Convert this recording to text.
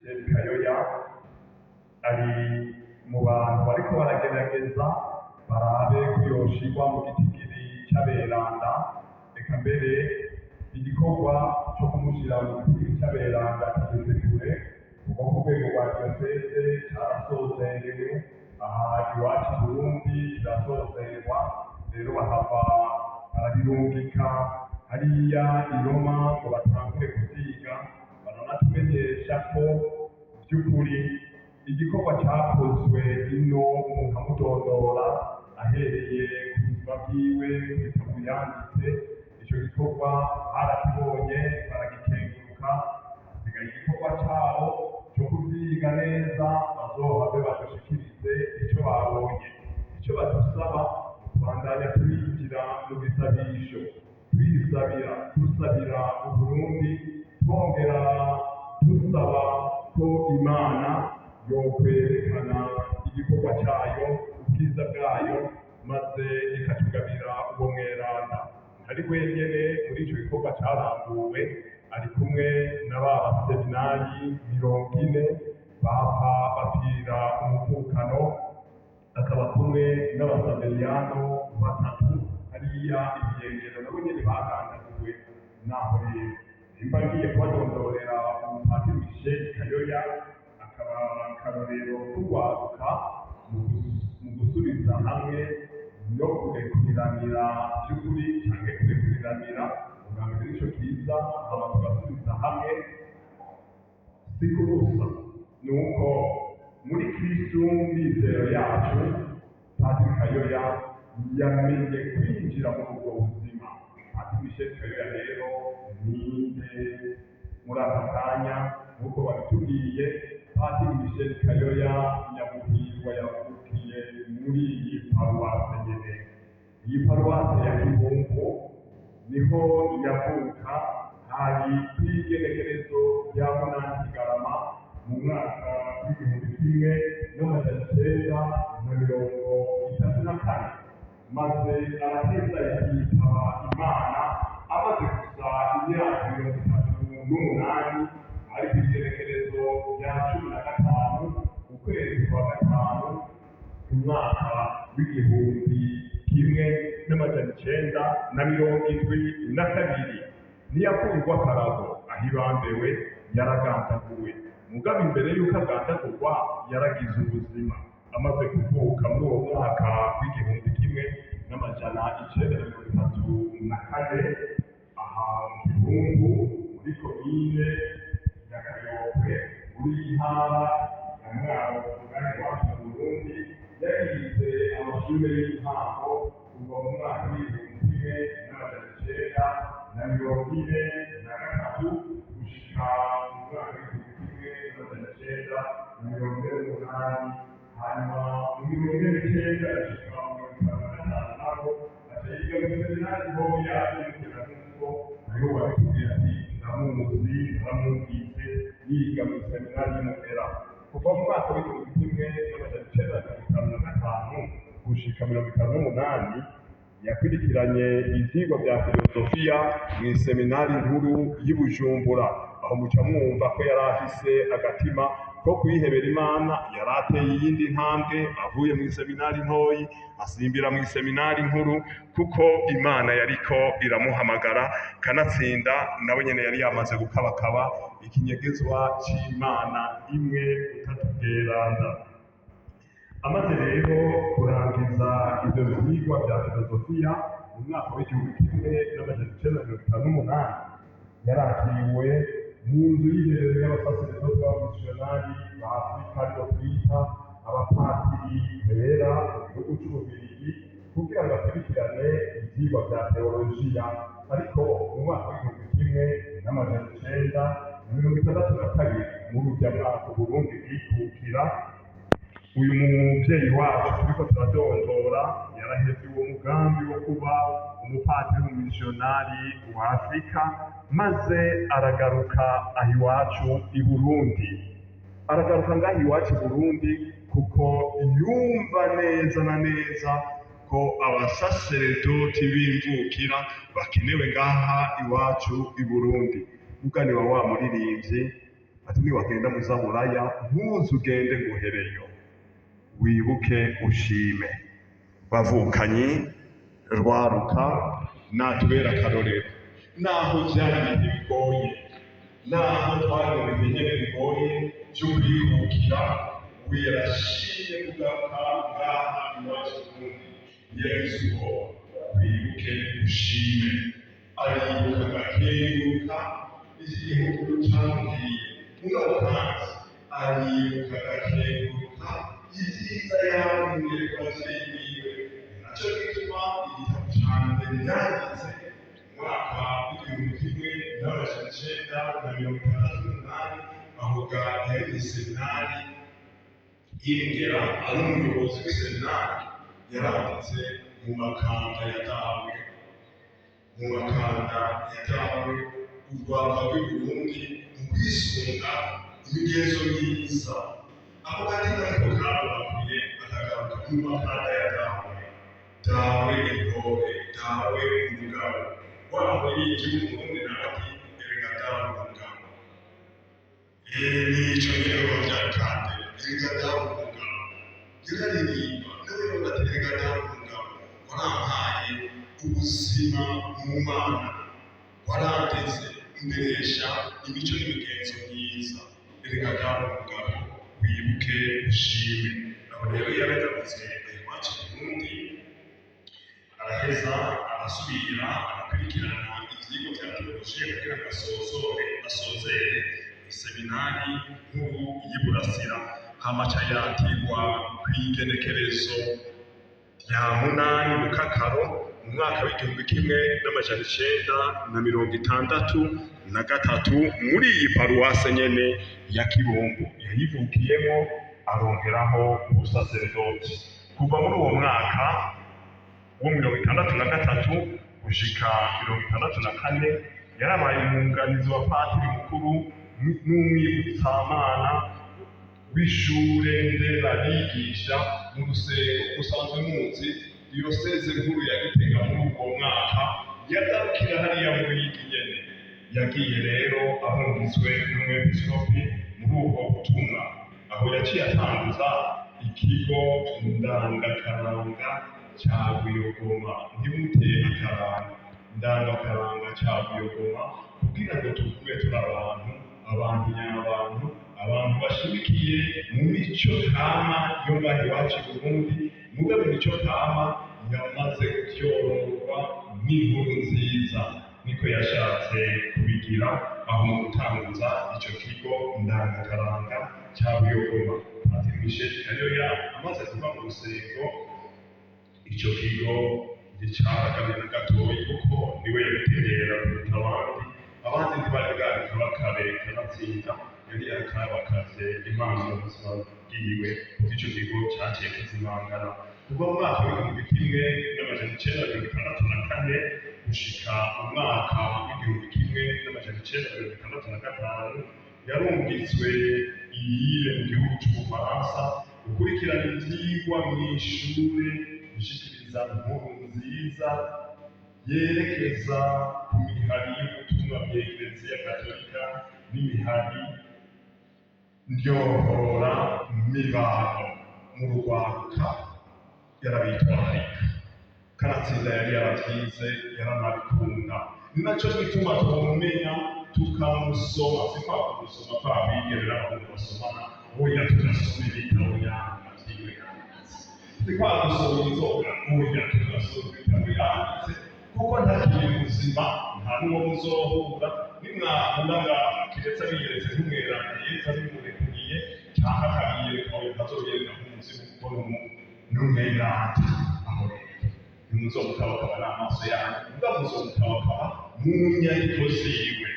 Michel Kayoya ari mu bantu bariko baragerageza barabe ko yoshirwa mu gitigiri c'aberanda, eka mbere igikorwa co kumushira mu gitigiri c'aberanda kigeze kure, kuko ku rwego rwa diyoseze carasozerewe, aha iwacu i Burundi kirasozerwa, rero bahava barabirungika hariya i Roma ngo batangure kuvyiga, baranatumenyesha ko vy'ukuri igikorwa cakozwe ino umuntu amudondora ahereye ku buzima bwiwe kw'ibitabo yanditse, ico gikorwa barakibonye baragikenguruka, hasigaye igikorwa cabo co kuvyiga neza bazohave badushikirize ico babonye. Ico badusaba kubandanya turinjira mu gisabisho, dusabira Uburundi, twongera dusaba ko Imana yokwerekana igikorwa cayo, ubwiza bwayo, maze ikatugabira uwo mweranda. Ntari wenyene muri ico gikorwa caranguwe, ari kumwe na ba baseminari 40 bapfa bapfira umuvukano, akaba kumwe n'abasameriyano 3 hariya ibiyengero nabo nyene bagandaguwe. Naho rero nimba ngiye kubadondorera umupatiri Michel Kayoya, akaba akarorero k'urwaruka mu gusubiza hamwe no kurekuriranira vy'ukuri canke kurekuriranira ubwambere nico kiza, hama tugasubiza hamwe si kubusa, nuko muri Kristu mizero yacu Padiri Kayoya yamenye kwinjira muri ubwo buzima. Padiri Michel Kayoya rero ninde muri aka kanya nk'uko babitubwiye, Padiri Michel Kayoya Nyamuhirwa yavukiye muri iyi paruwase nyene. Iyi paruwase ya Kibungo niho yavuka, hari kw'igenekerezo rya 8 Kigarama mu mwaka w'1934, maze araheza yitaba Imana amaze gusa imyaka 38, ari kw'igenekerezo rya 15 ukwezi kwa gatanu umwaka w'1972. Ntiyafungwa akarago aho ibambewe, yaragandaguwe. Mugabe imbere y'uko agandagurwa yaragize ubuzima. Amaze kuvuka muri uwo mwaka w'1934 aha mu Kibungo muri komine ya Kayokwe muri ntara ya Mwaro mugari wacu mu Burundi, yagize amashure y'intango kuva mu mwaka w'1943 gushika mu mwaka w'1948, hanyuma mu 1950 naho aciga mu seminari ntoya y'Umukiranutso, nayo babitubwira ati ndamuzi naramwumvise yiga mu seminari y'Umugera. Kuva mu mwaka w'1955 gushika 1958 yakurikiranye ivyigwa vya filozofiya mw'iseminari nkuru y'i Bujumbura. Aho muca mwumva ko yari afise agatima ko kwihebera Imana. Yari ateye iyindi ntambwe avuye mw'iseminari ntoyi asimbira mw'iseminari nkuru, kuko Imana yariko iramuhamagara, kanatsinda nawe nyene yari yamaze gukabakaba ikinyegezwa c'Imana imwe utatubweranda. Amaze rero kurangiza ivyo vyigwa vya filozofiya mu mwaka w'1958, yarakiriwe mu nzu y'irerero y'abasaseredoti b'abamisiyonari ba Afurika aribo twita abapatiri bera mu gihugu c'Ububirigi, kugira ngo akurikirane ivyigwa vya teolojiya. Ariko mu mwaka w'1962 muri urya mwaka Uburundi bwikukira, uyu muvyeyi wacu turiko turadondora yarahevye uwo mugambi wo kuba umupatiri w'umumisiyonari wa Afurika, maze aragaruka aho iwacu i Burundi. Aragaruka ngaho iwacu i Burundi kuko yumva neza na neza ko abasaseredoti b'imvukira bakenewe ngaha iwacu i Burundi. Mugani wa muririmbyi ati niwagenda mu zaburaya ntuze ugende nguhereyo, wibuke ushime. Bavukanyi rwaruka natubera akarorero, naho byari ibihe bigoye, naho twari mu bihe nyene bigoye byo kwihukira, ubu yarashimye kugaruka ngaha iwacu Burundi. Yagize ubwoba, wibuke ushime. Aribuka agakenguruka igihugu camubwiye, mugabo kandi aribuka agakenguruka ibyiza yabwiye ku bavyeyi biwe. Naco gituma igitabo ca mbere yanditse mu mwaka w'1968 avuga yari iseminari y'Ingera, ari umuyobozi w'iseminari. Yaranditse mu makanda yatawe, urwanda rw'i Burundi mu kwisunga imigenzo myiza. Ako gatima ariko kabakwiye akagaruka mu makanda yatawe, dawe intore, dawe umugabo, waba yinjiye Umurundi nawe erega dawe umugabo. Nico nyene bavyakande, erega dawe umugabo. Yararirimba nawe bati erega dawe umugabo, warampaye ubuzima mu Mana, warandeze imberesha imico n'imigenzo myiza, erega dawe umugabo, wibuke ushime. Aho rero yaragarutse iwacu mu Burundi, araheza arasubira arakurikirana ivyigwa vya teolojiya kugira ngo asozere iseminari nkuru y'i Burasira. Hamaca yatirwa kw'igenekerezo rya 8 Mukakaro mu mwaka w'1963 muri iyi paruwase nyene ya Kibombo yayivukiyemo, arongeraho ubusaserdoti. Kuva muri uwo mwaka wo 1963 gushika 1964 yarabaye umwunganizi wa patiri mukuru n'umwibutsamana w'ishure nderabigisha mu Rusengo. Musanzwe muzi diyoseze nkuru ya Gitega muri uwo mwaka yagarukira hariya muri iki nyene. Yagiye rero ahungitswe n'umwepiskopi muri ubwo butumwa, aho yaciye atanguza ikigo ndangakaranga ca Buyogoma. Ntimuteye akaranga, ndangakaranga ca Buyogoma, kugira ngo tuvuge turi abantu nyabantu, abantu bashimikiye mu mico kama yo ngaha iwacu i Burundi. Mugabo imico kama yamaze kuvyororwa n'inkuru nziza, niko yashatse kubigira aho mu gutanguza ico kigo ndangakaranga ca Buyogoma. Patiri Michel Kayoya amaze kuva mu Rusengo, ico kigo nticahagaze na gatoyi, kuko niwe yabiterera kuruta abandi ntibari bwareka bakareka kanatsinda. Yari yakabakaze Imana mu buzima bwiwe, kuko ico kigo caciye kizimangana kuva mu mwaka w'1964 gushika mu mwaka w'1965 yarungitswe iyire mu gihugu c'Ubufaransa gukurikirana ivyigwa mw'ishure gushikiriza inkuru nziza yerekeza ku mihari y'ubutumwa bwa Eklezia Gatolika n'imihari ndyohora mibano mu rwaruka. Yarabitwararika, kanatsinda yari yaravyize, yaranabikunda. Ni naco gituma twomumenya tukamusoma, si kwa kumusoma twabigerera aho basomana, oya tugasoma ibitabo yanditse, si kwa gusoma inzoga, oya tugasoma ibitabo yanditse, kuko ntakiri muzima, nta n'uwo muzohura. Nimwahura ngaha kiretse abiyeretse nk'umweranda yeza bimurekuye, canke akabiyereka oya ntazobiyereka nk'umuzimu, kuko n'umweranda. Aho rero ntimuzomukabakaba n'amaso yanyu, mugabo muzomukabakaba mu nyandiko ziwe.